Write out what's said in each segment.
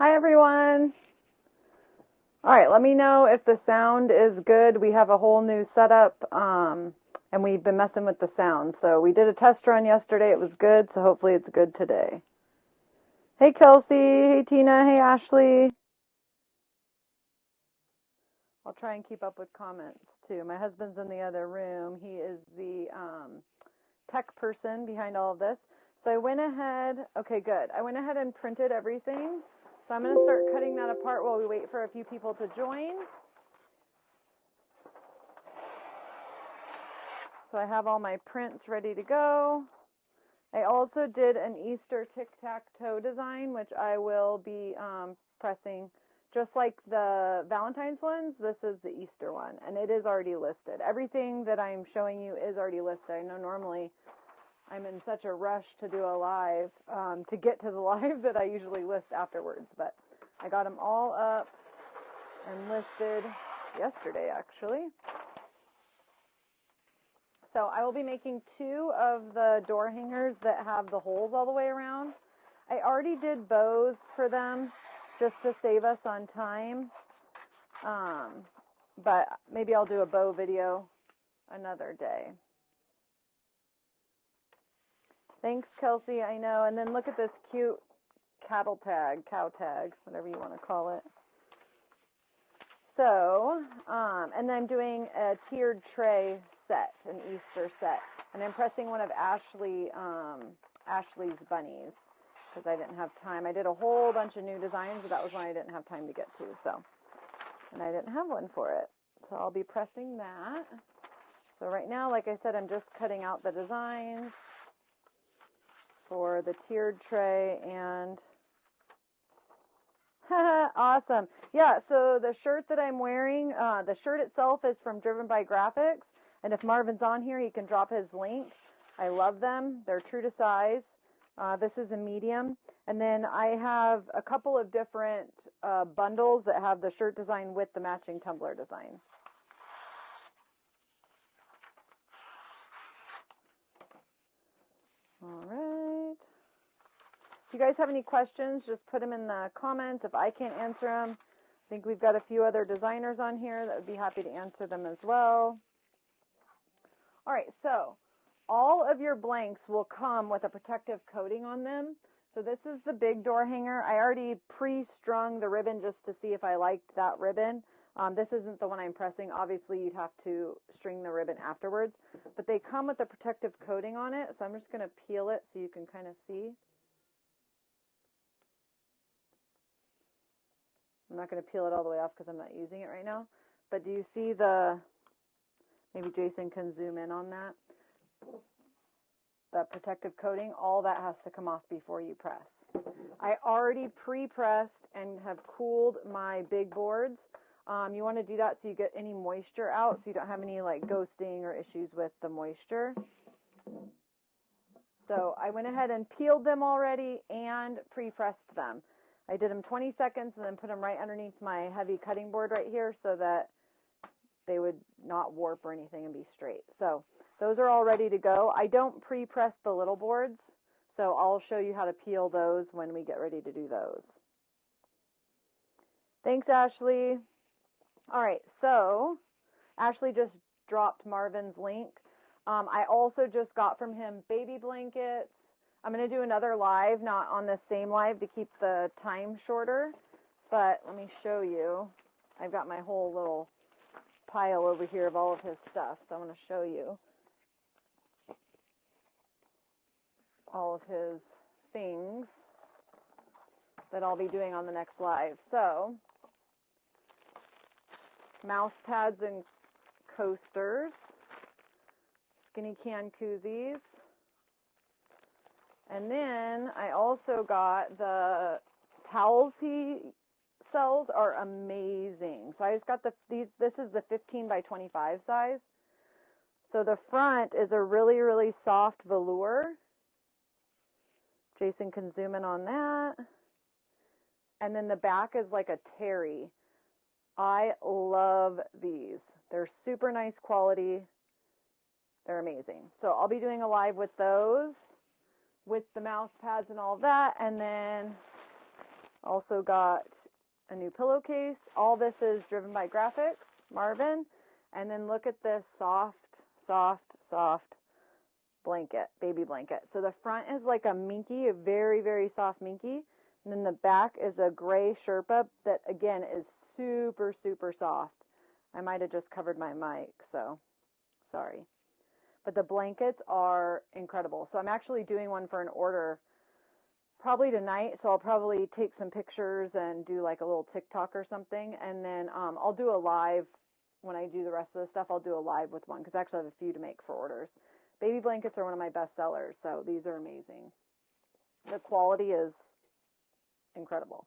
Hi everyone. All right, let me know if the sound is good. We have a whole new setup and we've been messing with the sound. So we did a test run yesterday. It was good, so hopefully it's good today. Hey Kelsey, hey Tina, hey Ashley. I'll try and keep up with comments too. My husband's in the other room. He is the tech person behind all of this. So I went ahead, okay, good. I went ahead and printed everything. So I'm going to start cutting that apart while we wait for a few people to join. So I have all my prints ready to go. I also did an Easter Tic-Tac-Toe design, which I will be pressing. Just like the Valentine's ones, this is the Easter one, and it is already listed. Everything that I'm showing you is already listed. I know normally I'm in such a rush to do a live, to get to the live, that I usually list afterwards, but I got them all up and listed yesterday, actually. So I will be making 2 of the door hangers that have the holes all the way around. I already did bows for them just to save us on time, but maybe I'll do a bow video another day. Thanks, Kelsey, I know. And then look at this cute cow tag, whatever you want to call it. So, and then I'm doing a tiered tray set, an Easter set. And I'm pressing one of Ashley's bunnies because I didn't have time. I did a whole bunch of new designs, but that was one I didn't have time to get to. So, and I didn't have one for it. So I'll be pressing that. So right now, like I said, I'm just cutting out the designs for the tiered tray and awesome. Yeah, so the shirt that I'm wearing, the shirt itself is from Driven by Graphics. And if Marvin's on here, he can drop his link. I love them. They're true to size. This is a medium. And then I have a couple of different bundles that have the shirt design with the matching tumbler design. All right. If you guys have any questions, just put them in the comments. If I can't answer them, I think we've got a few other designers on here that would be happy to answer them as well. All right, so all of your blanks will come with a protective coating on them. So this is the big door hanger. I already pre-strung the ribbon just to see if I liked that ribbon. This isn't the one I'm pressing. Obviously, you'd have to string the ribbon afterwards. But they come with a protective coating on it. So I'm just going to peel it so you can kind of see. I'm not going to peel it all the way off because I'm not using it right now. But do you see the, maybe Jason can zoom in on that. The protective coating, all that has to come off before you press. I already pre-pressed and have cooled my big boards. You want to do that so you get any moisture out, so you don't have any like ghosting or issues with the moisture. So I went ahead and peeled them already and pre-pressed them. I did them 20 seconds and then put them right underneath my heavy cutting board right here so that they would not warp or anything and be straight. So those are all ready to go. I don't pre-press the little boards, so I'll show you how to peel those when we get ready to do those. Thanks, Ashley. All right, so Ashley just dropped Marvin's link. I also just got from him baby blankets. I'm going to do another live, not on the same live to keep the time shorter, but let me show you. I've got my whole little pile over here of all of his stuff, so I'm going to show you all of his things that I'll be doing on the next live. So, mouse pads and coasters, skinny can koozies, and then I also got the towels he sells are amazing. So I just got these. This is the 15 by 25 size. So the front is a really, really soft velour. Jason can zoom in on that. And then the back is like a terry. I love these. They're super nice quality. They're amazing. So I'll be doing a live with those, with the mouse pads and all that. And then Also got a new pillowcase. All this is driven by graphics, Marvin. And then look at this soft, soft, soft blanket, baby blanket. So the front is like a minky, a very, very soft minky. And then the back is a gray Sherpa that, again, is super, super soft. I might have just covered my mic, so sorry. But the blankets are incredible. So I'm actually doing one for an order probably tonight. So I'll probably take some pictures and do like a little TikTok or something. And then I'll do a live when I do the rest of the stuff. I'll do a live with one because I actually have a few to make for orders. Baby blankets are one of my best sellers, so these are amazing. The quality is incredible.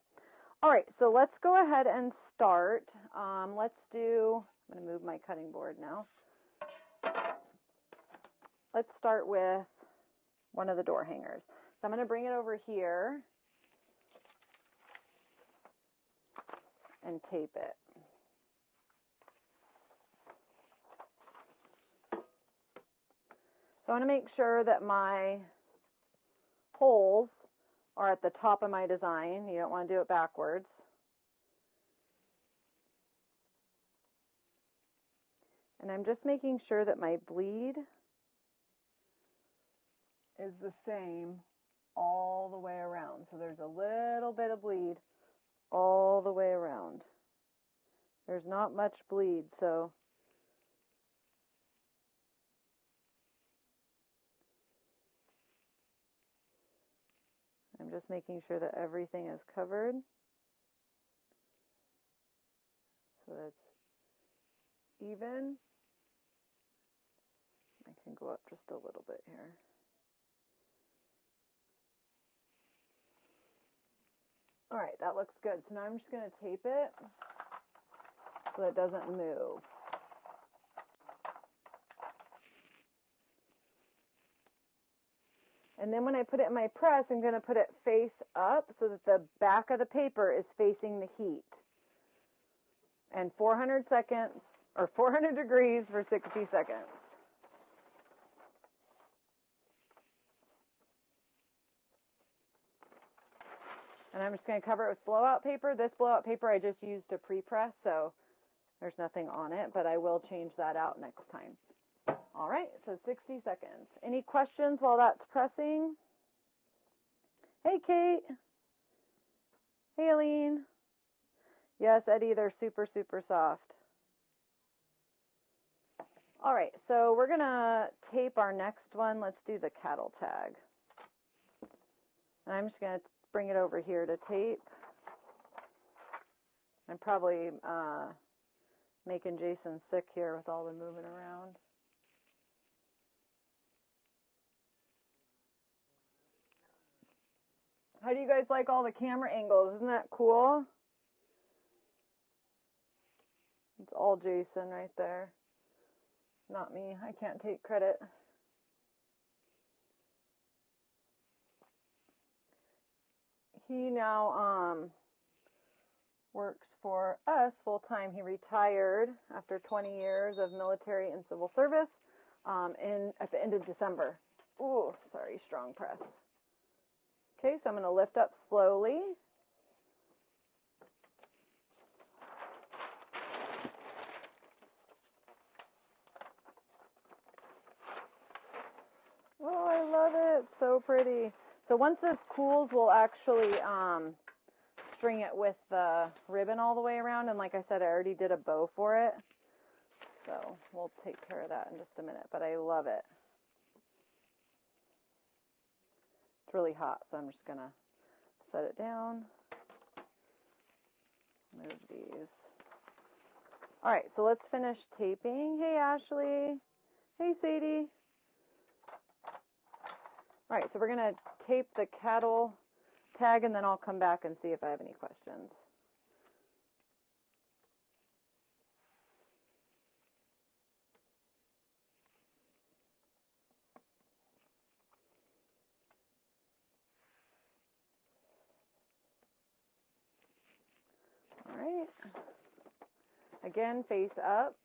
All right, so let's go ahead and start. I'm going to move my cutting board now. Let's start with one of the door hangers. So I'm going to bring it over here and tape it. So I want to make sure that my holes are at the top of my design. You don't want to do it backwards. And I'm just making sure that my bleed is the same all the way around. So there's a little bit of bleed all the way around. There's not much bleed, so I'm just making sure that everything is covered. So that's even. I can go up just a little bit here. All right, that looks good. So now I'm just going to tape it so it doesn't move. And then when I put it in my press, I'm going to put it face up so that the back of the paper is facing the heat. And 400 seconds, or 400 degrees for 60 seconds. And I'm just going to cover it with blowout paper. This blowout paper I just used to pre-press, so there's nothing on it, but I will change that out next time. All right, so 60 seconds. Any questions while that's pressing? Hey, Kate. Hey, Aline. Yes, Eddie, they're super, super soft. All right, so we're going to tape our next one. Let's do the cattle tag. And I'm just going to bring it over here to tape. I'm probably making Jason sick here with all the moving around. How do you guys like all the camera angles? Isn't that cool? It's all Jason right there. Not me. I can't take credit. He now works for us full time. He retired after 20 years of military and civil service at the end of December. Ooh, sorry, strong press. Okay, so I'm going to lift up slowly. Oh, I love it. So pretty. So once this cools, we'll actually string it with the ribbon all the way around. And like I said, I already did a bow for it. So we'll take care of that in just a minute. But I love it. It's really hot, so I'm just going to set it down. Move these. All right, so let's finish taping. Hey, Ashley. Hey, Sadie. All right, so we're going to tape the cattle tag, and then I'll come back and see if I have any questions. All right. Again, face up.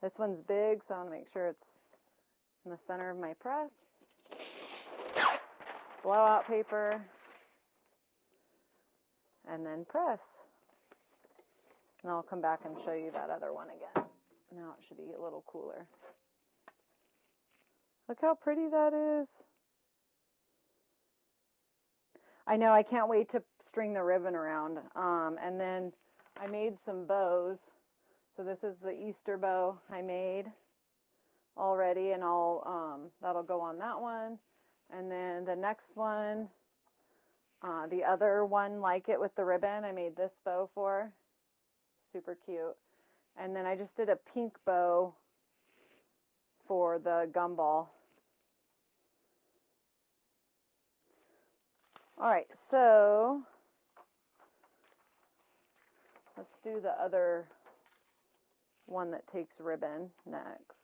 This one's big, so I want to make sure it's in the center of my press. Blowout paper. and then press. And I'll come back and show you that other one again. Now it should be a little cooler. Look how pretty that is. I know, I can't wait to string the ribbon around. And then I made some bows. So this is the Easter bow I made already, and that'll go on that one. And then the next one, the other one like it with the ribbon, I made this bow for. Super cute. And then I just did a pink bow for the gumball. Alright, so let's do the other one that takes ribbon next.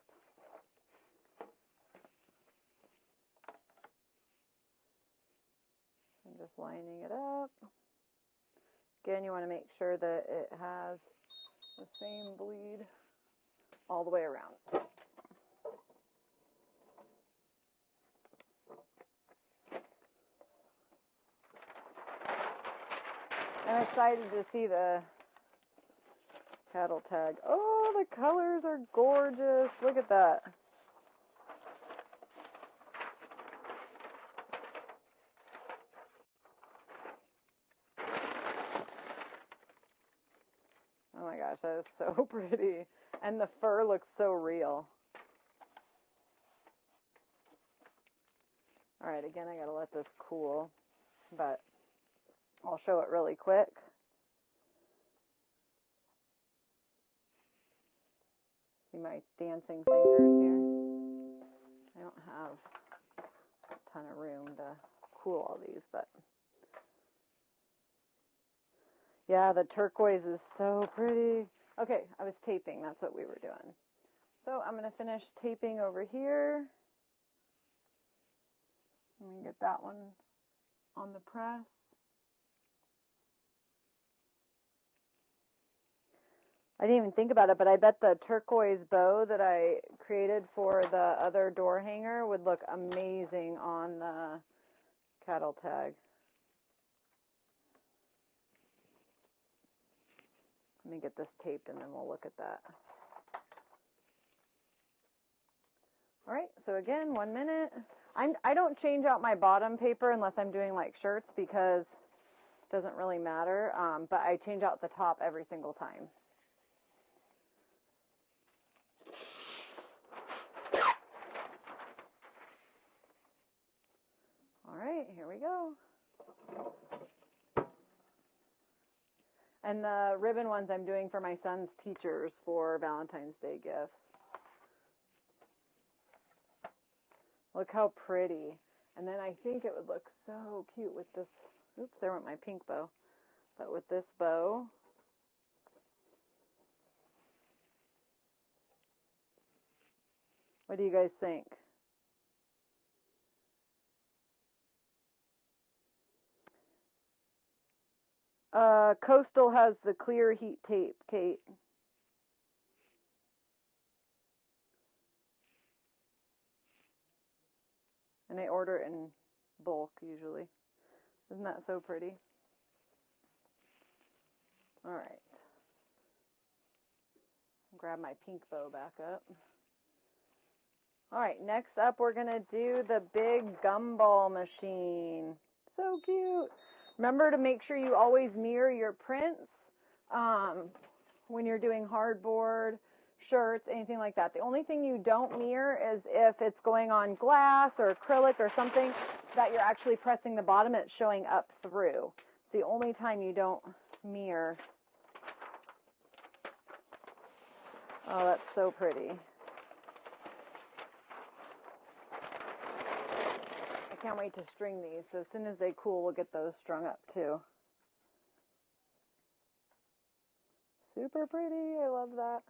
I'm just lining it up. Again, you want to make sure that it has the same bleed all the way around. I'm excited to see the cattle tag. Oh, the colors are gorgeous. Look at that. Oh my gosh, that is so pretty. And the fur looks so real. Alright, again, I gotta let this cool, but I'll show it really quick. See my dancing fingers here? I don't have a ton of room to cool all these, but yeah, the turquoise is so pretty. Okay, I was taping. That's what we were doing. So I'm going to finish taping over here. Let me get that one on the press. I didn't even think about it, but I bet the turquoise bow that I created for the other door hanger would look amazing on the cattle tag. Let me get this taped and then we'll look at that. All right, so again, 1 minute. I don't change out my bottom paper unless I'm doing like shirts because it doesn't really matter, but I change out the top every single time. All right, here we go. And the ribbon ones I'm doing for my son's teachers for Valentine's Day gifts. Look how pretty. And then I think it would look so cute with this. Oops, there went my pink bow. But with this bow. What do you guys think? Coastal has the clear heat tape, Kate. And I order it in bulk usually. Isn't that so pretty? All right. Grab my pink bow back up. All right, next up we're going to do the big Gumball Machine. So cute. Remember to make sure you always mirror your prints when you're doing hardboard, shirts, anything like that. The only thing you don't mirror is if it's going on glass or acrylic or something that you're actually pressing the bottom and it's showing up through. It's the only time you don't mirror. Oh, that's so pretty. I can't wait to string these. So as soon as they cool, we'll get those strung up too. Super pretty. I love that.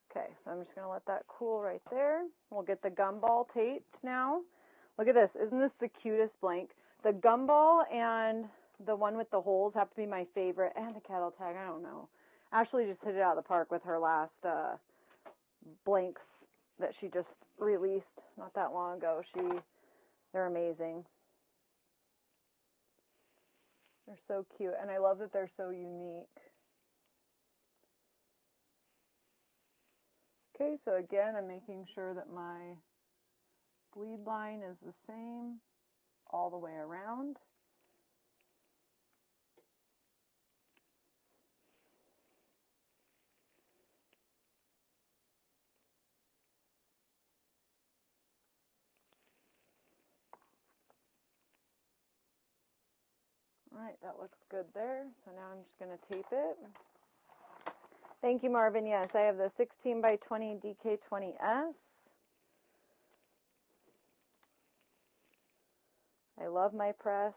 Okay, so I'm just going to let that cool right there. We'll get the gumball taped now. Look at this. Isn't this the cutest blank? The gumball and the one with the holes have to be my favorite. And the cattle tag, I don't know. Ashley just hit it out of the park with her last blanks that she just released not that long ago. They're amazing. They're so cute, and I love that they're so unique. Okay, so again, I'm making sure that my bleed line is the same all the way around. All right, that looks good there. So now I'm just going to tape it. Thank you, Marvin. Yes, I have the 16 by 20 DK20S. I love my press.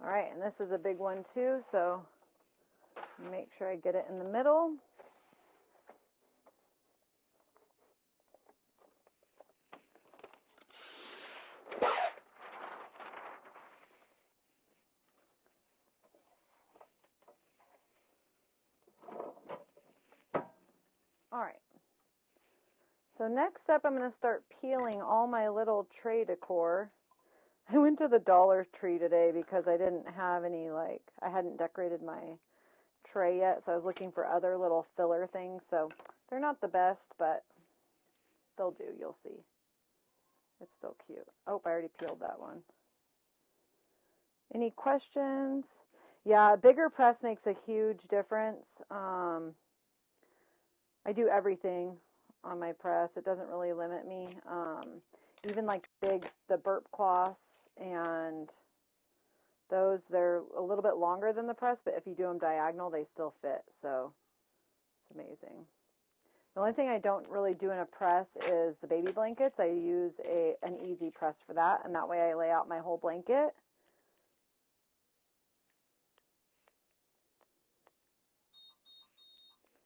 All right, and this is a big one too, so make sure I get it in the middle. All right. So next up, I'm going to start peeling all my little tray decor. I went to the Dollar Tree today because I didn't have any, like, I hadn't decorated my tray yet, so I was looking for other little filler things. So they're not the best, but they'll do. You'll see. It's still cute. Oh, I already peeled that one. Any questions? Yeah, a bigger press makes a huge difference. I do everything on my press. It doesn't really limit me. Even like the burp cloths and those, they're a little bit longer than the press, but if you do them diagonal, they still fit. So it's amazing. The only thing I don't really do in a press is the baby blankets. I use an easy press for that, and that way I lay out my whole blanket.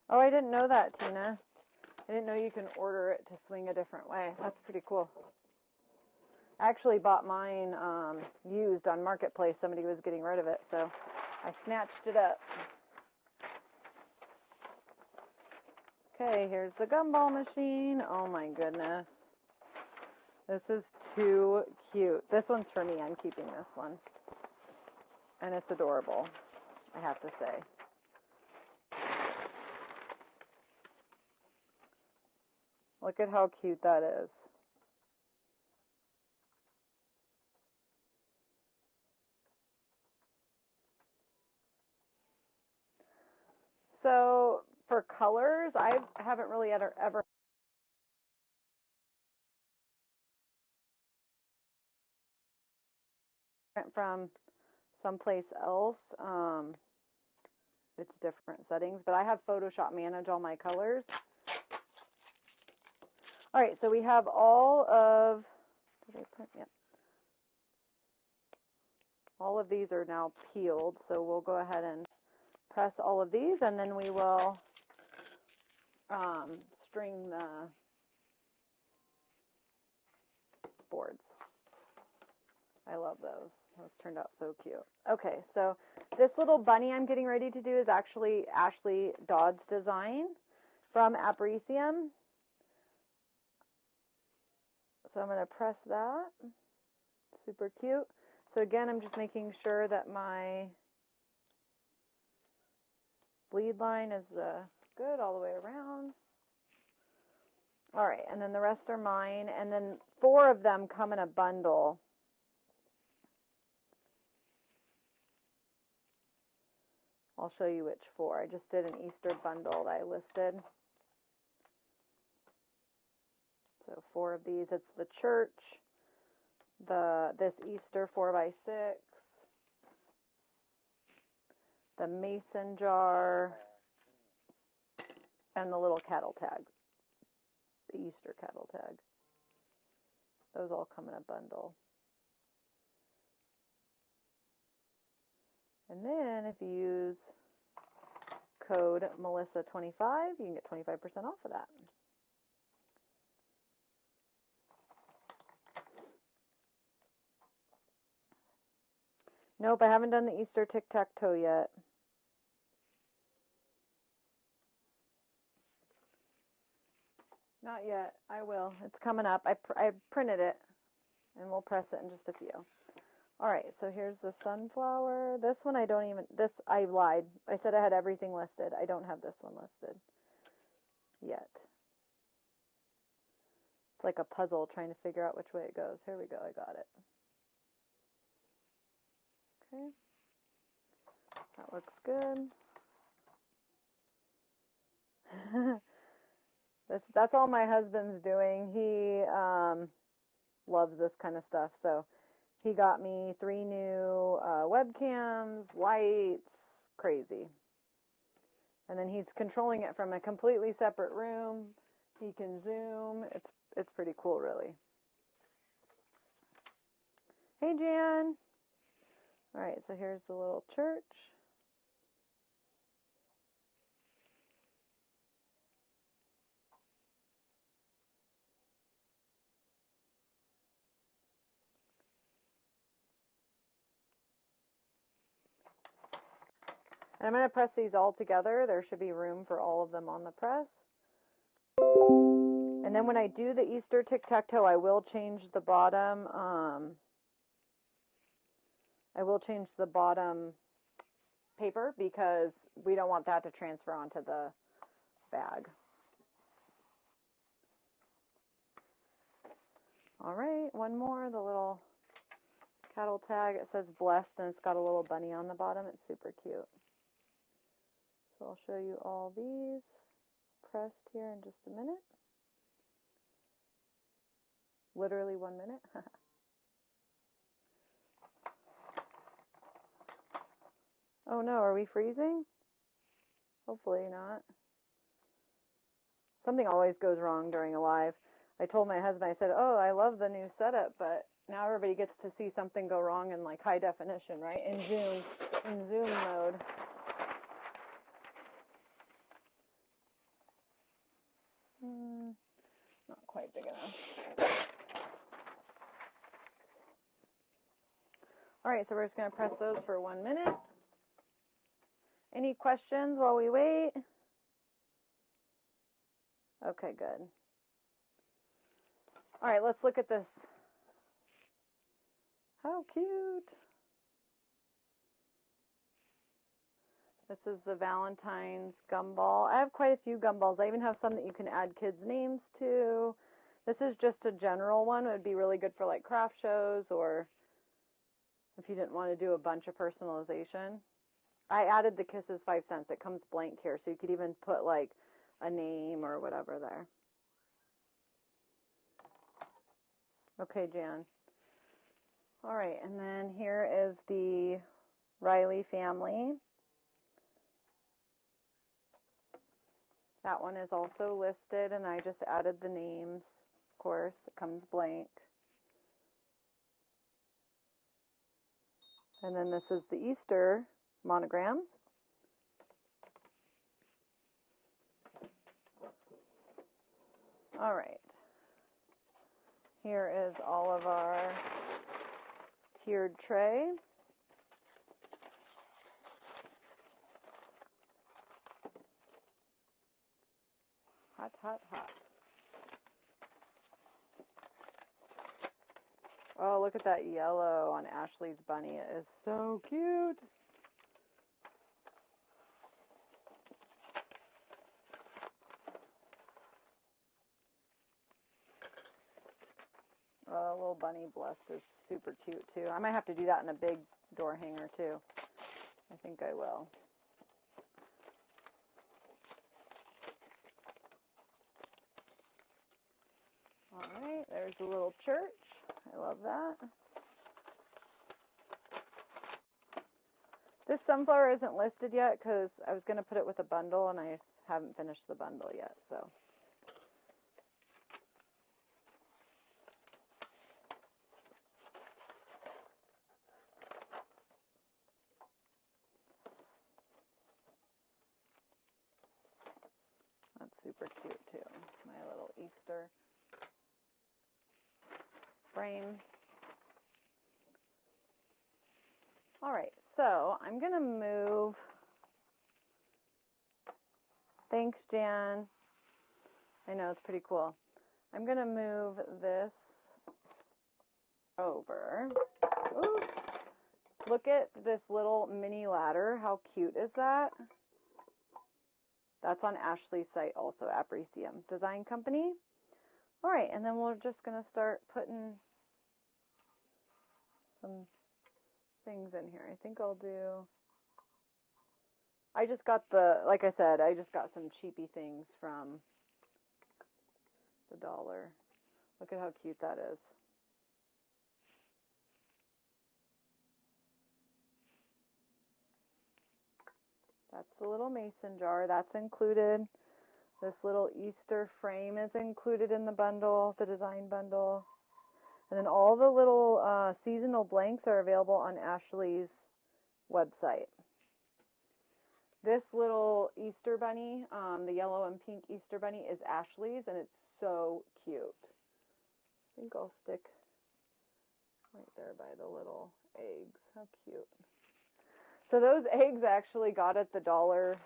Oh, I didn't know that, Tina. I didn't know you can order it to swing a different way. That's pretty cool. I actually bought mine used on Marketplace. Somebody was getting rid of it, so I snatched it up. Okay, here's the Gumball Machine. Oh my goodness. This is too cute. This one's for me. I'm keeping this one. And it's adorable, I have to say. Look at how cute that is. So for colors, I haven't really ever went from someplace else. It's different settings, but I have Photoshop manage all my colors. All right, so we have all of, did I print? Yep. All of these are now peeled, so we'll go ahead and press all of these, and then we will string the boards. I love those. Those turned out so cute. Okay, so this little bunny I'm getting ready to do is actually Ashley Dodd's design from Apericium. So I'm going to press that. Super cute. So again, I'm just making sure that my bleed line is good all the way around. All right, and then the rest are mine. And then 4 of them come in a bundle. I'll show you which 4. I just did an Easter bundle that I listed. So 4 of these. It's the church, this Easter 4x6, the mason jar, and the little cattle tag, the Easter cattle tag. Those all come in a bundle. And then if you use code Melissa25, you can get 25% off of that. Nope, I haven't done the Easter Tic-Tac-Toe yet. Not yet. I will. It's coming up. I printed it. and we'll press it in just a few. All right, so here's the sunflower. This one I don't even, I lied. I said I had everything listed. I don't have this one listed yet. It's like a puzzle trying to figure out which way it goes. Here we go, I got it. Okay, that looks good. That's all my husband's doing. He loves this kind of stuff, so he got me 3 new webcams, lights, crazy. And then he's controlling it from a completely separate room. He can zoom. It's pretty cool, really. Hey, Jan. All right, so here's the little church. And I'm going to press these all together. There should be room for all of them on the press. And then when I do the Easter tic-tac-toe, I will change the bottom. I will change the bottom paper because we don't want that to transfer onto the bag. All right, one more, the little cattle tag. It says blessed and it's got a little bunny on the bottom. It's super cute. So I'll show you all these pressed here in just a minute. Literally 1 minute. Oh no, are we freezing? Hopefully not. Something always goes wrong during a live. I told my husband, I said, oh, I love the new setup, but now everybody gets to see something go wrong in like high definition, right? In Zoom mode. Not quite big enough. All right, so we're just going to press those for 1 minute. Any questions while we wait? Okay, good. All right, let's look at this. How cute. This is the Valentine's gumball. I have quite a few gumballs. I even have some that you can add kids' names to. This is just a general one. It would be really good for like craft shows or if you didn't want to do a bunch of personalization. I added the Kisses 5 cents. It comes blank here, so you could even put like a name or whatever there. Okay, Jan. All right, and then here is the Riley family. That one is also listed, and I just added the names. Of course, it comes blank. And then this is the Easter monogram. All right. Here is all of our tiered tray. Hot, hot, hot. Oh, look at that yellow on Ashley's bunny. It is so cute. Little bunny blessed is super cute too. I might have to do that in a big door hanger too. I think I will. All right, there's the little church. I love that. This sunflower isn't listed yet because I was going to put it with a bundle and I just haven't finished the bundle yet, so. That's super cute too. My little Easter frame. All right, so I'm going to move. Thanks, Jan. I know, it's pretty cool. I'm going to move this over. Oops. Look at this little mini ladder. How cute is that? That's on Ashley's site also, Apricium Design Company. All right, and then we're just going to start putting some things in here. I think I'll do... I just got like I said, I just got some cheapy things from the dollar. Look at how cute that is. That's the little mason jar. That's included. This little Easter frame is included in the bundle, the design bundle. And then all the little seasonal blanks are available on Ashley's website. This little Easter bunny, the yellow and pink Easter bunny, is Ashley's, and it's so cute. I think I'll stick right there by the little eggs. How cute. So those eggs I actually got at the Dollar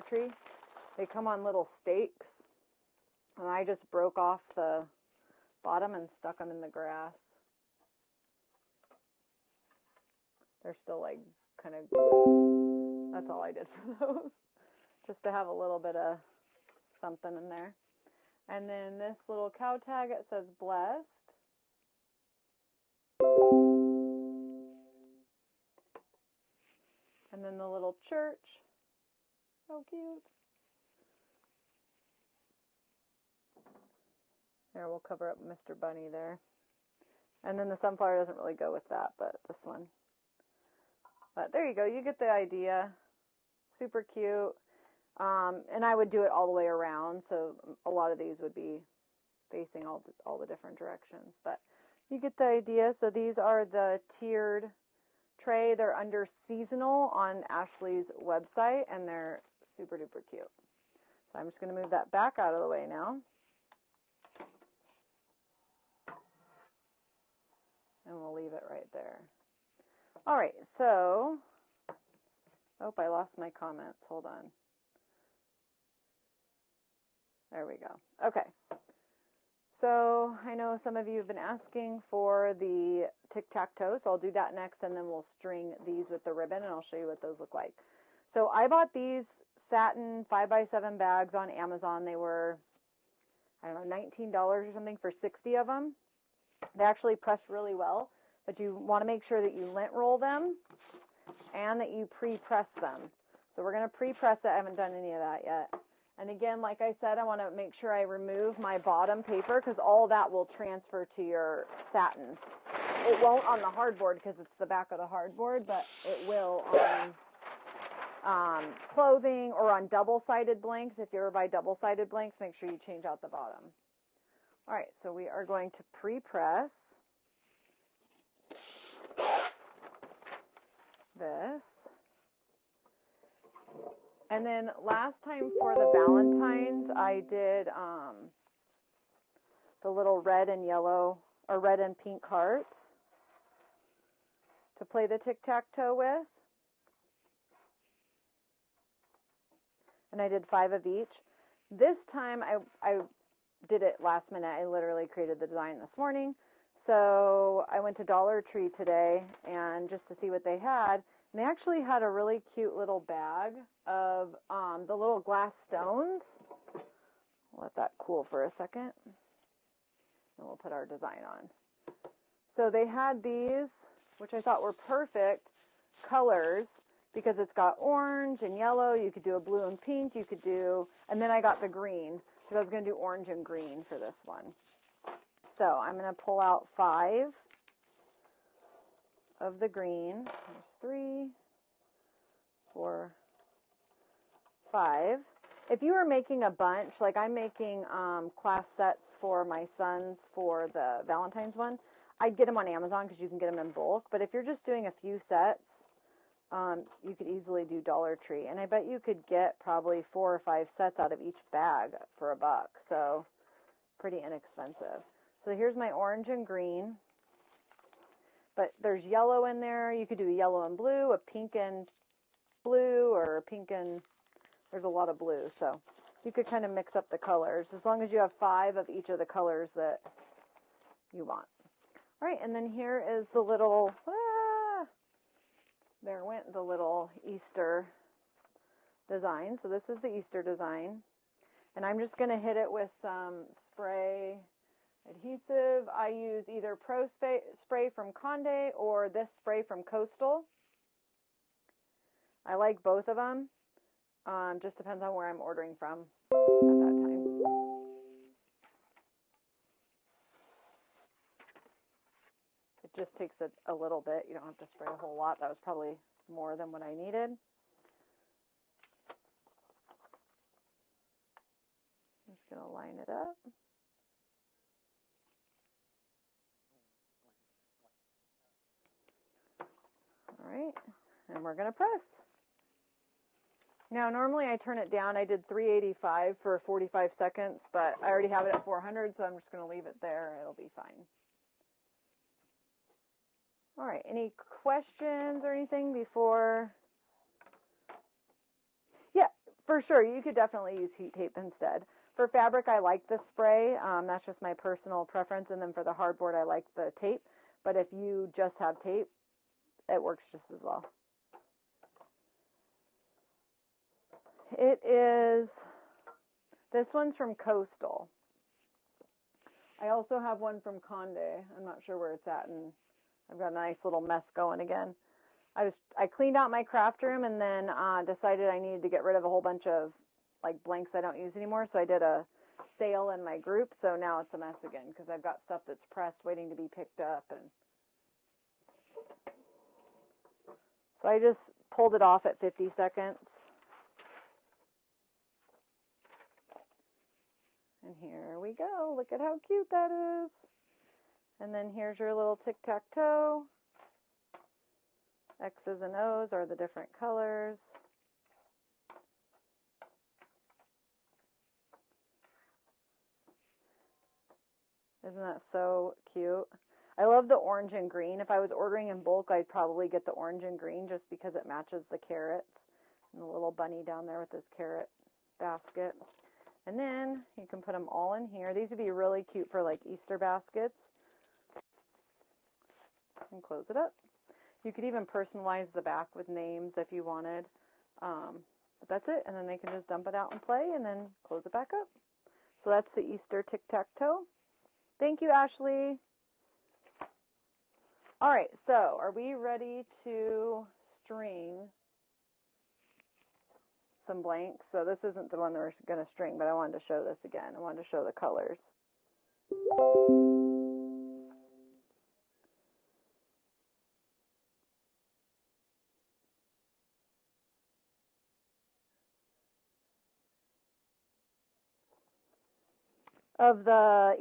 Tree. They come on little stakes, and I just broke off the bottom and stuck them in the grass. They're still like kind of glued. That's all I did for those, just to have a little bit of something in there. And then this little cow tag, it says blessed. And then the little church. So cute. There, we'll cover up Mr. Bunny there. And then the sunflower doesn't really go with that, but this one. But there you go. You get the idea. Super cute. And I would do it all the way around, so a lot of these would be facing all the different directions. But you get the idea. So these are the tiered tray. They're under seasonal on Ashley's website, and they're super duper cute. So I'm just going to move that back out of the way now. And we'll leave it right there. All right, so, oh, I lost my comments. Hold on. There we go. Okay. So I know some of you have been asking for the Tic-Tac-Toe, so I'll do that next, and then we'll string these with the ribbon, and I'll show you what those look like. So I bought these satin 5x7 bags on Amazon. They were, I don't know, $19 or something for 60 of them. They actually press really well, but you want to make sure that you lint roll them and that you pre-press them. So we're going to pre-press it. I haven't done any of that yet. And again, like I said, I want to make sure I remove my bottom paper because all that will transfer to your satin. It won't on the hardboard because it's the back of the hardboard, but it will on clothing or on double-sided blanks. If you ever buy double-sided blanks, make sure you change out the bottom. All right, so we are going to pre-press this. And then last time for the Valentine's, I did the little red and yellow, or red and pink hearts to play the tic-tac-toe with. And I did 5 of each. This time I did it last minute. I literally created the design this morning. So I went to Dollar Tree today and just to see what they had. And they actually had a really cute little bag of the little glass stones. I'll let that cool for a second. And we'll put our design on. So they had these, which I thought were perfect colors because it's got orange and yellow. You could do a blue and pink. You could do, and then I got the green because I was going to do orange and green for this one. So I'm going to pull out 5 of the green. There's 3, 4, 5. If you were making a bunch, like I'm making class sets for my sons for the Valentine's one, I'd get them on Amazon because you can get them in bulk. But if you're just doing a few sets, you could easily do Dollar Tree. And I bet you could get probably 4 or 5 sets out of each bag for $1. So pretty inexpensive. So here's my orange and green. But there's yellow in there. You could do a yellow and blue, a pink and blue, or a pink and... There's a lot of blue. So you could kind of mix up the colors as long as you have 5 of each of the colors that you want. All right, and then here is the little, there went the little Easter design. So this is the Easter design. And I'm just going to hit it with some spray adhesive. I use either Pro Spray from Conde or this spray from Coastal. I like both of them. Just depends on where I'm ordering from at that time. It just takes a little bit. You don't have to spray a whole lot. That was probably more than what I needed. I'm just going to line it up. All right, and we're going to press. Now, normally I turn it down. I did 385 for 45 seconds, but I already have it at 400, so I'm just going to leave it there. It'll be fine. All right, any questions or anything before? Yeah, for sure. You could definitely use heat tape instead. For fabric, I like the spray. That's just my personal preference. And then for the hardboard, I like the tape. But if you just have tape, it works just as well. It is, this one's from Coastal. I also have one from Conde. I'm not sure where it's at, and I've got a nice little mess going again. I cleaned out my craft room and then decided I needed to get rid of a whole bunch of like blanks I don't use anymore. So I did a sale in my group. So now it's a mess again because I've got stuff that's pressed waiting to be picked up. And so I just pulled it off at 50 seconds. And here we go. Look at how cute that is. And then here's your little tic-tac-toe. X's and O's are the different colors. Isn't that so cute? I love the orange and green. If I was ordering in bulk, I'd probably get the orange and green just because it matches the carrots. And the little bunny down there with this carrot basket. And then you can put them all in here. These would be really cute for like Easter baskets. And close it up. You could even personalize the back with names if you wanted. But that's it. And then they can just dump it out and play and then close it back up. So that's the Easter tic-tac-toe. Thank you, Ashley. All right, so are we ready to string some blanks? So this isn't the one that we're going to string, but I wanted to show this again. I wanted to show the colors. Of the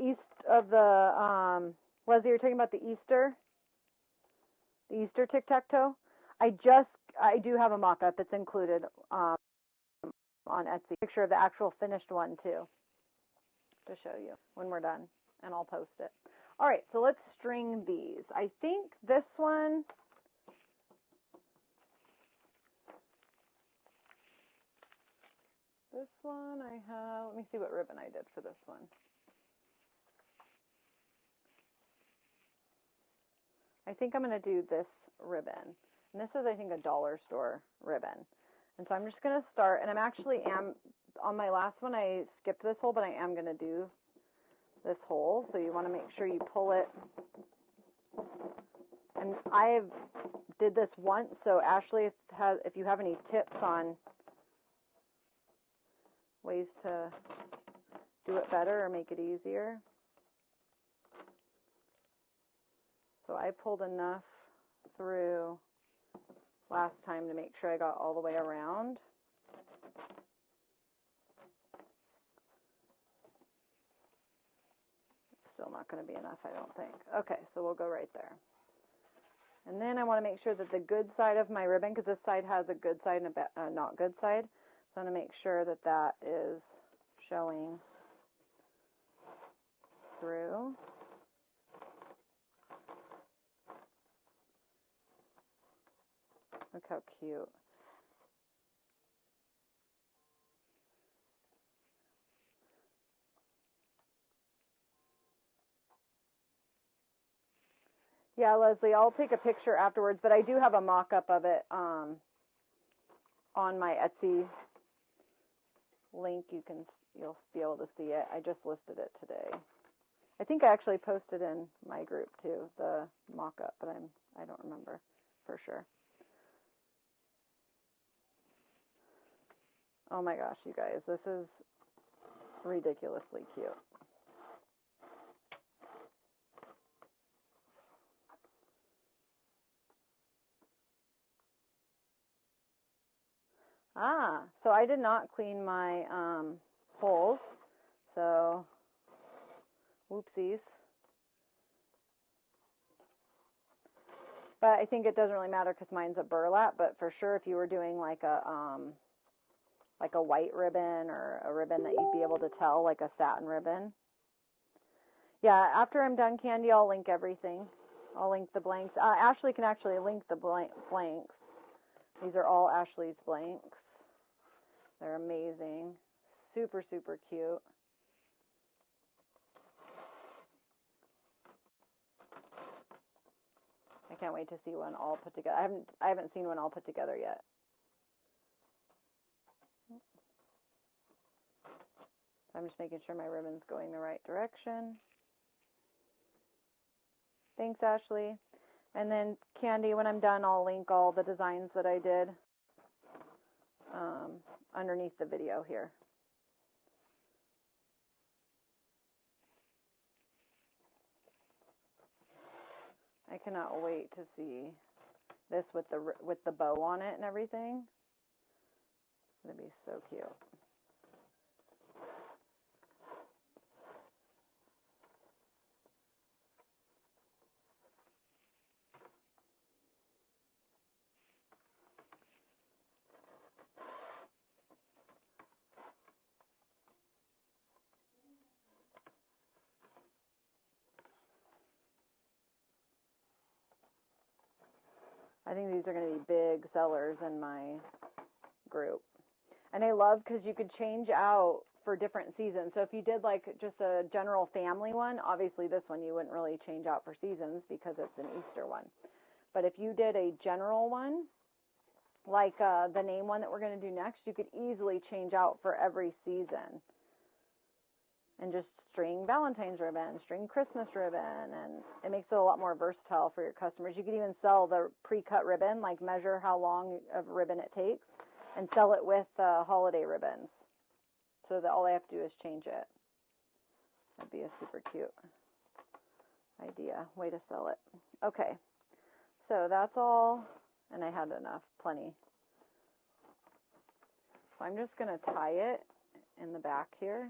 Leslie, you're talking about the Easter tic-tac-toe. I do have a mock-up. It's included on Etsy. Picture of the actual finished one too, to show you when we're done, and I'll post it. All right, so let's string these. I think this one. This one I have. Let me see what ribbon I did for this one. I think I'm going to do this ribbon. And this is, I think, a dollar store ribbon. And so I'm just going to start, and on my last one, I skipped this hole, but I am going to do this hole. So you want to make sure you pull it. And I did this once, so Ashley, if you have any tips on ways to do it better or make it easier. So I pulled enough through last time to make sure I got all the way around. It's still not going to be enough, I don't think. Okay, so we'll go right there. And then I want to make sure that the good side of my ribbon, because this side has a good side and a not good side, so I'm going to make sure that that is showing through. Look how cute. Yeah, Leslie, I'll take a picture afterwards, but I do have a mock-up of it on my Etsy link. You'll be able to see it. I just listed it today. I think I actually posted in my group too, the mock-up, but I don't remember for sure. Oh my gosh, you guys, this is ridiculously cute. So I did not clean my holes, so whoopsies. But I think it doesn't really matter because mine's a burlap, but for sure if you were doing like a white ribbon or a ribbon that you'd be able to tell, like a satin ribbon. Yeah, after I'm done, Candy, I'll link everything. I'll link the blanks. Ashley can actually link the blanks. These are all Ashley's blanks. They're amazing. Super, super cute. I can't wait to see one all put together. I haven't seen one all put together yet. I'm just making sure my ribbon's going the right direction. Thanks, Ashley. And then, Candy, when I'm done, I'll link all the designs that I did underneath the video here. I cannot wait to see this with the bow on it and everything. It's going to be so cute. I think these are going to be big sellers in my group. And I love because you could change out for different seasons. So if you did like just a general family one, obviously this one you wouldn't really change out for seasons because it's an Easter one. But if you did a general one, like the name one that we're going to do next, you could easily change out for every season. And just string Valentine's ribbon, string Christmas ribbon, and it makes it a lot more versatile for your customers. You could even sell the pre-cut ribbon, like measure how long of ribbon it takes, and sell it with holiday ribbons. So that all they have to do is change it. That'd be a super cute idea, way to sell it. Okay, so that's all, and I had enough, plenty. So I'm just going to tie it in the back here.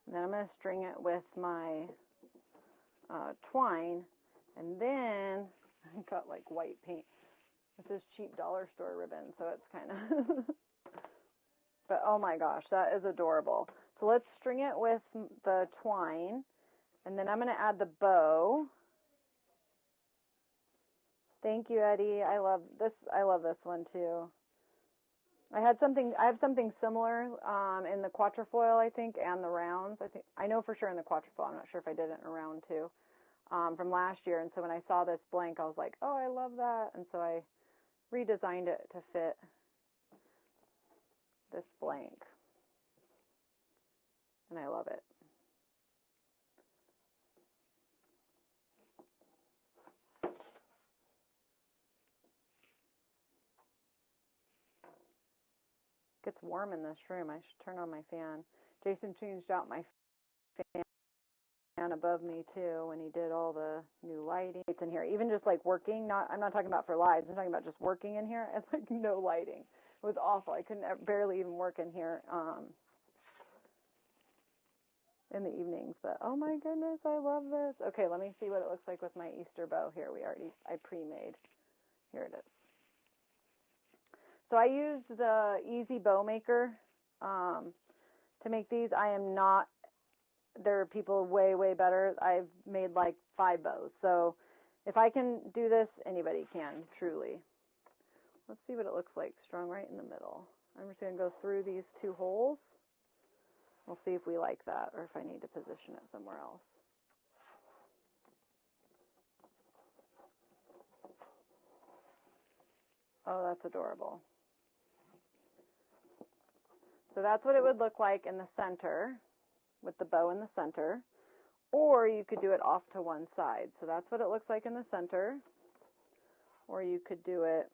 And then I'm going to string it with my twine, and then I got like white paint. This is cheap dollar store ribbon, so it's kind of but oh my gosh, that is adorable. So let's string it with the twine, and then I'm going to add the bow. Thank you, Eddie. I love this one too. I have something similar in the quatrefoil, I think, and the rounds. I know for sure in the quatrefoil. I'm not sure if I did it in a round too, from last year. And so when I saw this blank, I was like, oh, I love that. And so I redesigned it to fit this blank. And I love it. It gets warm in this room. I should turn on my fan. Jason changed out my fan above me too when he did all the new lighting. It's in here. Even just like working, I'm not talking about for lives. I'm talking about just working in here and like no lighting. It was awful. I couldn't barely even work in here in the evenings. But oh my goodness, I love this. Okay, let me see what it looks like with my Easter bow here. I pre-made. Here it is. So I used the Easy Bow Maker to make these. There are people way, way better. I've made like 5 bows. So If I can do this, anybody can, truly. Let's see what it looks like strung right in the middle. I'm just going to go through these 2 holes. We'll see if we like that or if I need to position it somewhere else. Oh, that's adorable. So that's what it would look like in the center, with the bow in the center. Or you could do it off to one side. So that's what it looks like in the center. Or you could do it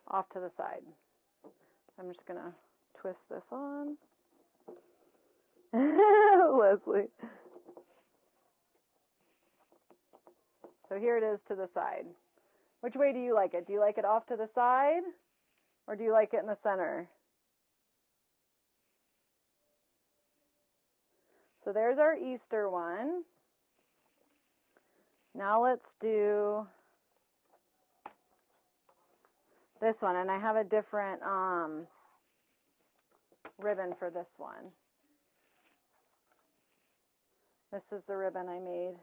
off to the side. I'm just going to twist this on. Leslie. So here it is to the side. Which way do you like it? Do you like it off to the side? Or do you like it in the center? So there's our Easter one. Now let's do this one. And I have a different ribbon for this one. This is the ribbon I made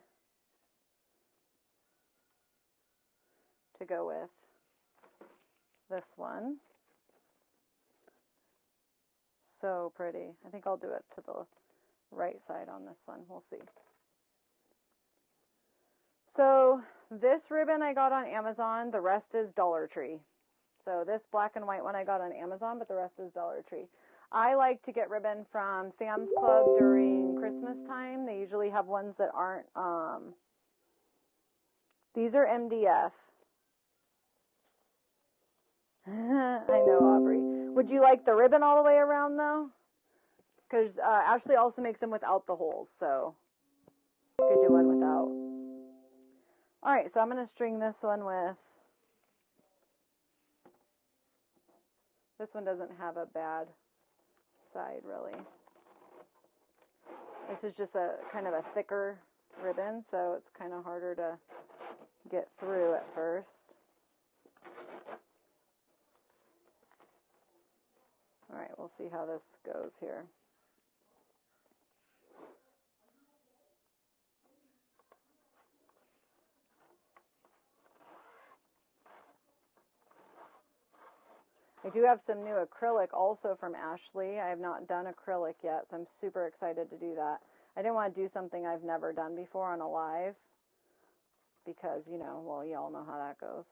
to go with this one. So pretty. I think I'll do it to the right side on this one. We'll see. So this ribbon I got on Amazon. The rest is Dollar Tree. So this black and white one I got on Amazon, but the rest is Dollar Tree. I like to get ribbon from Sam's Club during Christmas time. They usually have ones that aren't, these are MDF. I know, Aubrey. Would you like the ribbon all the way around, though? Because Ashley also makes them without the holes, so you could do one without. All right, so I'm going to string this one with, this one doesn't have a bad side, really. This is just a kind of a thicker ribbon, so it's kind of harder to get through at first. All right, we'll see how this goes here. I do have some new acrylic also from Ashley. I have not done acrylic yet, so I'm super excited to do that. I didn't want to do something I've never done before on a live because, you know, well, you all know how that goes.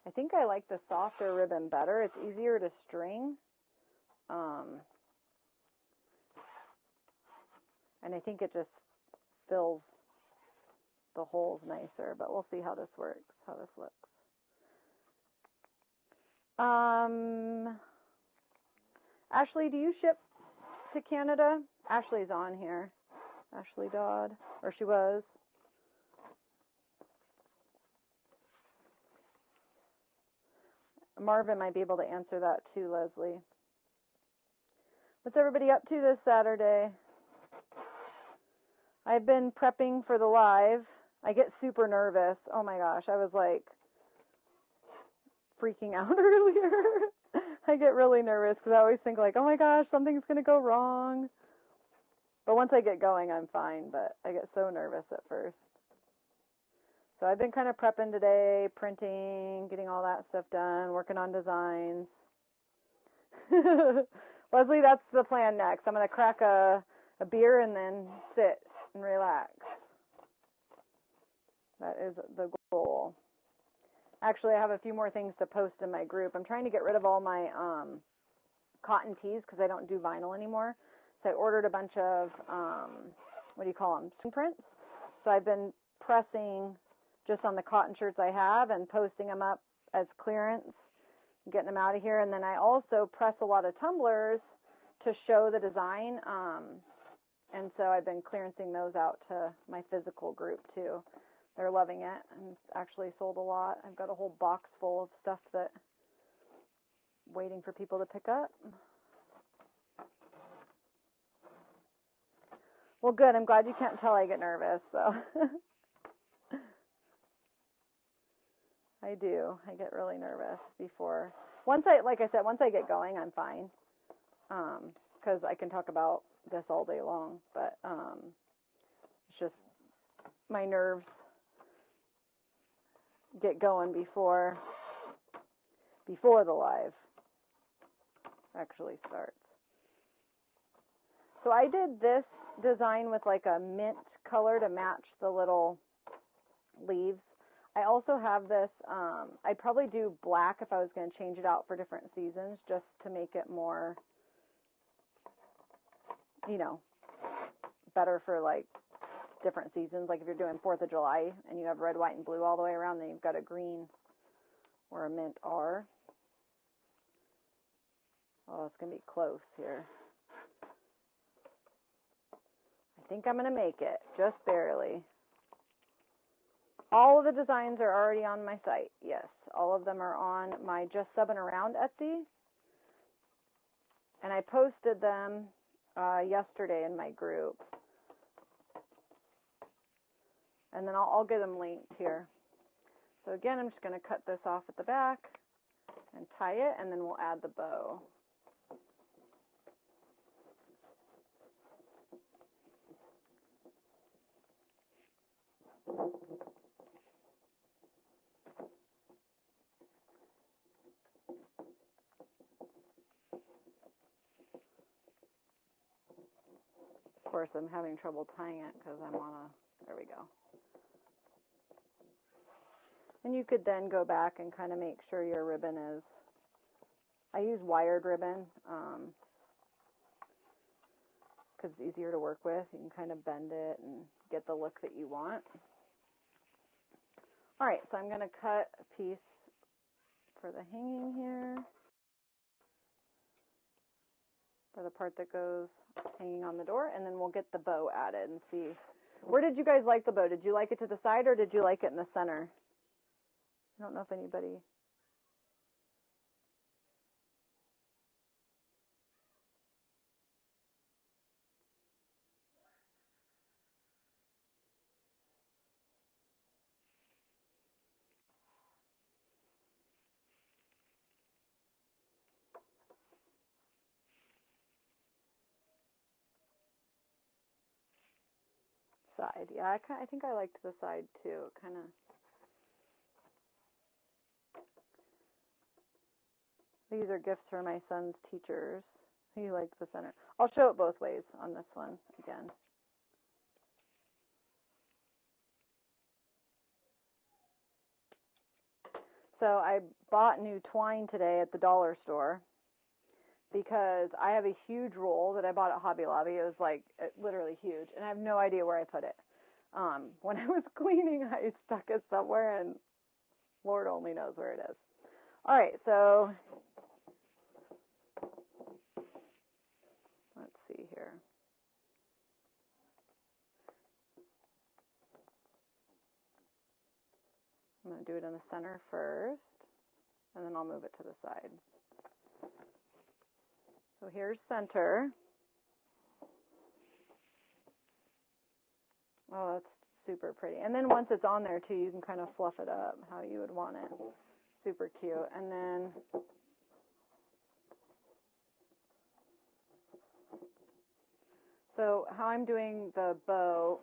I think I like the softer ribbon better. It's easier to string. And I think it just fills the holes nicer, but we'll see how this works, how this looks. Ashley, do you ship to Canada? Ashley's on here. Ashley Dodd, or she was. Marvin might be able to answer that too, Leslie. What's everybody up to this Saturday? I've been prepping for the live. I get super nervous. Oh my gosh, I was like freaking out earlier. I get really nervous because I always think like, oh my gosh, something's going to go wrong. But once I get going, I'm fine. But I get so nervous at first. So I've been kind of prepping today, printing, getting all that stuff done, working on designs. Leslie, that's the plan next. I'm going to crack a beer and then sit and relax. That is the goal. Actually, I have a few more things to post in my group. I'm trying to get rid of all my cotton tees because I don't do vinyl anymore. So I ordered a bunch of, what do you call them, screen prints. So I've been pressing just on the cotton shirts I have and posting them up as clearance, getting them out of here. And then I also press a lot of tumblers to show the design. And so I've been clearancing those out to my physical group too. They're loving it and actually sold a lot. I've got a whole box full of stuff that waiting for people to pick up. Well, good. I'm glad you can't tell I get nervous, so. I do. I get really nervous before. Like I said, once I get going, I'm fine. Because I can talk about this all day long. But it's just my nerves get going before the live actually starts. So I did this design with like a mint color to match the little leaves. I also have this, I'd probably do black if I was going to change it out for different seasons, just to make it more, you know, better for like different seasons. Like if you're doing 4th of July and you have red, white, and blue all the way around, then you've got a green or a mint R. Oh, it's going to be close here. I think I'm going to make it, just barely. All of the designs are already on my site. Yes, all of them are on my Just Subbing Around Etsy. And I posted them yesterday in my group. And then I'll get them linked here. So again, I'm just going to cut this off at the back and tie it, and then we'll add the bow. Of course, I'm having trouble tying it because I'm on a, there we go. And you could then go back and kind of make sure your ribbon is, I use wired ribbon because it's easier to work with. You can kind of bend it and get the look that you want. All right, so I'm going to cut a piece for the hanging here, for the part that goes hanging on the door, and then we'll get the bow added and see. Where did you guys like the bow? Did you like it to the side or did you like it in the center? I don't know if anybody... Side. Yeah, I think I liked the side too. Kind of. These are gifts for my son's teachers. He liked the center. I'll show it both ways on this one again. So I bought new twine today at the dollar store because I have a huge roll that I bought at Hobby Lobby. It was like literally huge, and I have no idea where I put it. When I was cleaning, I stuck it somewhere, and Lord only knows where it is. All right, so let's see here. I'm going to do it in the center first, and then I'll move it to the side. So here's center. Oh, that's super pretty. And then once it's on there too, you can kind of fluff it up how you would want it. Super cute. And then so how I'm doing the bow,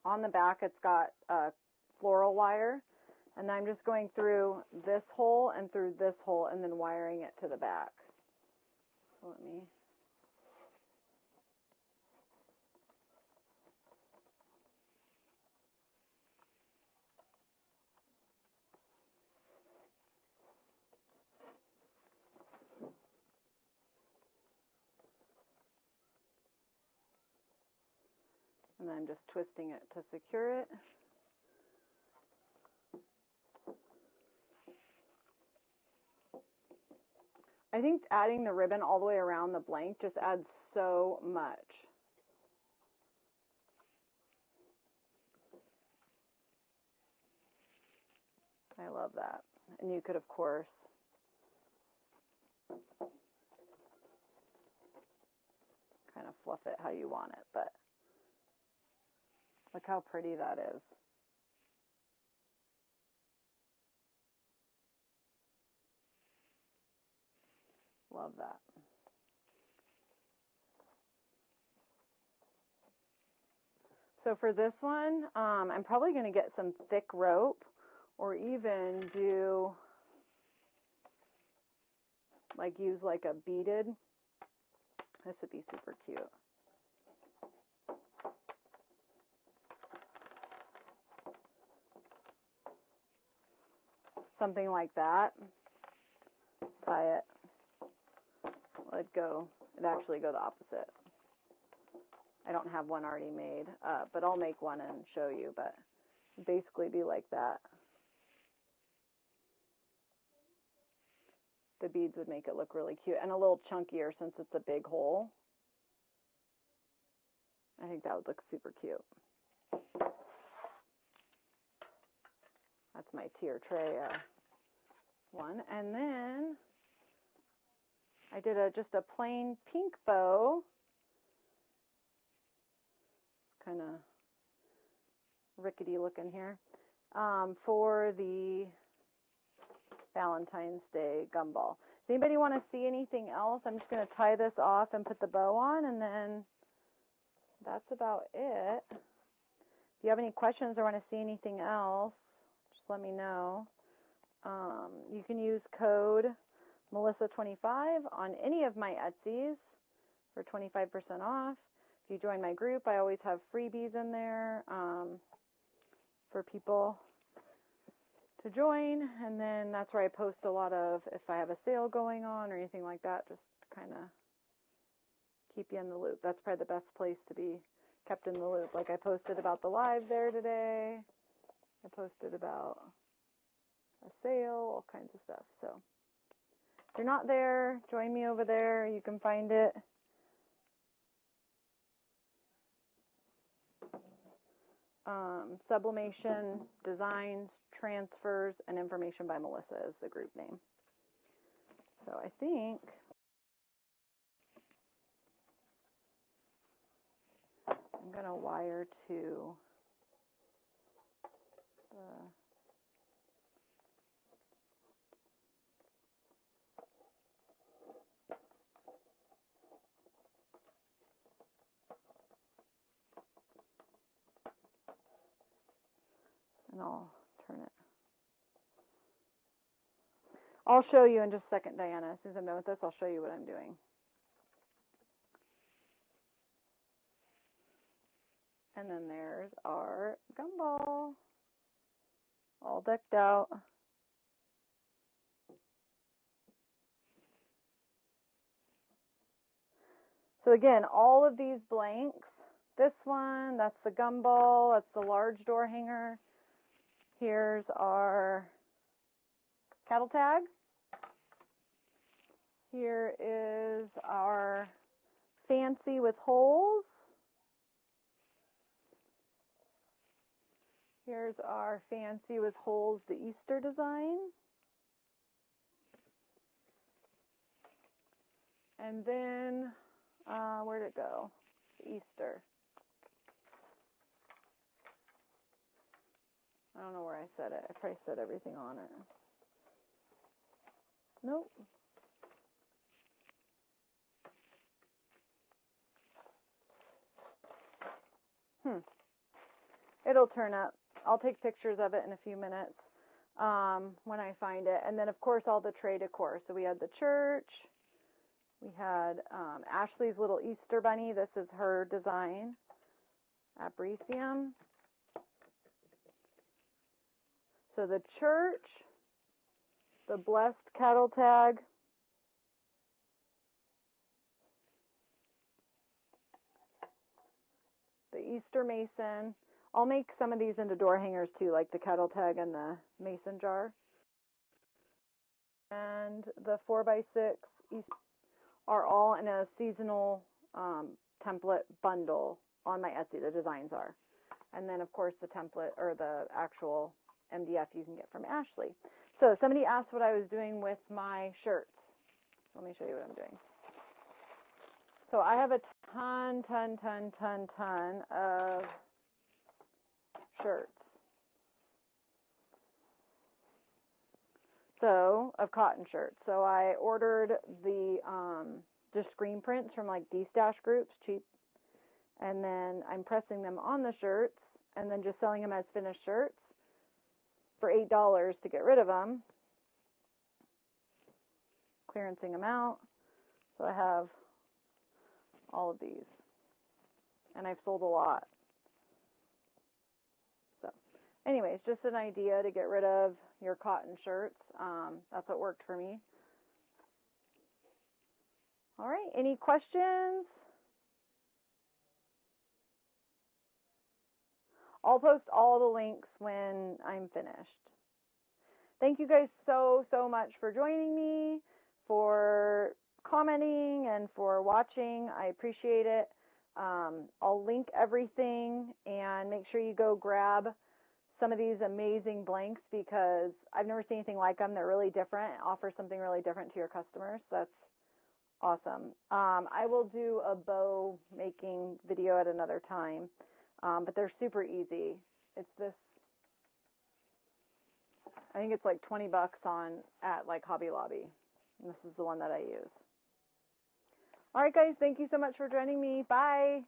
on the back it's got floral wire, and I'm just going through this hole and through this hole and then wiring it to the back. So let me... And then I'm just twisting it to secure it. I think adding the ribbon all the way around the blank just adds so much. I love that. And you could, of course, kind of fluff it how you want it, but look how pretty that is. Love that. So for this one, I'm probably going to get some thick rope, or even do, like, use like a beaded. This would be super cute. Something like that. Tie it. Let go. It'd actually go the opposite. I don't have one already made, but I'll make one and show you, but basically be like that. The beads would make it look really cute and a little chunkier since it's a big hole. I think that would look super cute. That's my tier tray one. And then I did just a plain pink bow. Kind of rickety looking here, for the Valentine's Day gumball. Does anybody want to see anything else? I'm just going to tie this off and put the bow on, and then that's about it. If you have any questions or want to see anything else, just let me know. You can use code Melissa25 on any of my Etsy's for 25% off. If you join my group, I always have freebies in there for people to join, and then that's where I post a lot of, if I have a sale going on or anything like that, just kind of keep you in the loop. That's probably the best place to be kept in the loop. Like I posted about the live there today. I posted about a sale, all kinds of stuff. So if you're not there, join me over there. You can find it. Sublimation, Designs, Transfers, and Information by Melissa is the group name. So I think I'm going to wire to the and I'll turn it. I'll show you in just a second, Diana. As soon as I'm done with this, I'll show you what I'm doing. And then there's our gumball, all decked out. So again, all of these blanks, this one, that's the gumball, that's the large door hanger. Here's our cattle tag. Here is our fancy with holes. Here's our fancy with holes, the Easter design. And then, where'd it go? Easter. I don't know where I set it. I probably set everything on it. Nope. It'll turn up. I'll take pictures of it in a few minutes when I find it. And then, of course, all the tray decor. So we had the church. We had Ashley's little Easter bunny. This is her design. Abricium. So the church, the blessed cattle tag, the Easter mason. I'll make some of these into door hangers too, like the cattle tag and the mason jar. And the 4x6 Easter are all in a seasonal template bundle on my Etsy. The designs are. And then, of course, the template or the actual MDF you can get from Ashley. So somebody asked what I was doing with my shirts. Let me show you what I'm doing. So I have a ton of shirts. So, of cotton shirts. So I ordered the just screen prints from like D-Stash groups, cheap. And then I'm pressing them on the shirts and then just selling them as finished shirts for $8 to get rid of them. Clearancing them out. So I have all of these. And I've sold a lot. So anyways, just an idea to get rid of your cotton shirts. That's what worked for me. All right, any questions? I'll post all the links when I'm finished. Thank you guys so much for joining me, for commenting, and for watching. I appreciate it. I'll link everything, and make sure you go grab some of these amazing blanks because I've never seen anything like them. They're really different and offer something really different to your customers. That's awesome. I will do a bow making video at another time, but they're super easy. It's this, I think it's like 20 bucks at like Hobby Lobby. And this is the one that I use. All right, guys, thank you so much for joining me. Bye.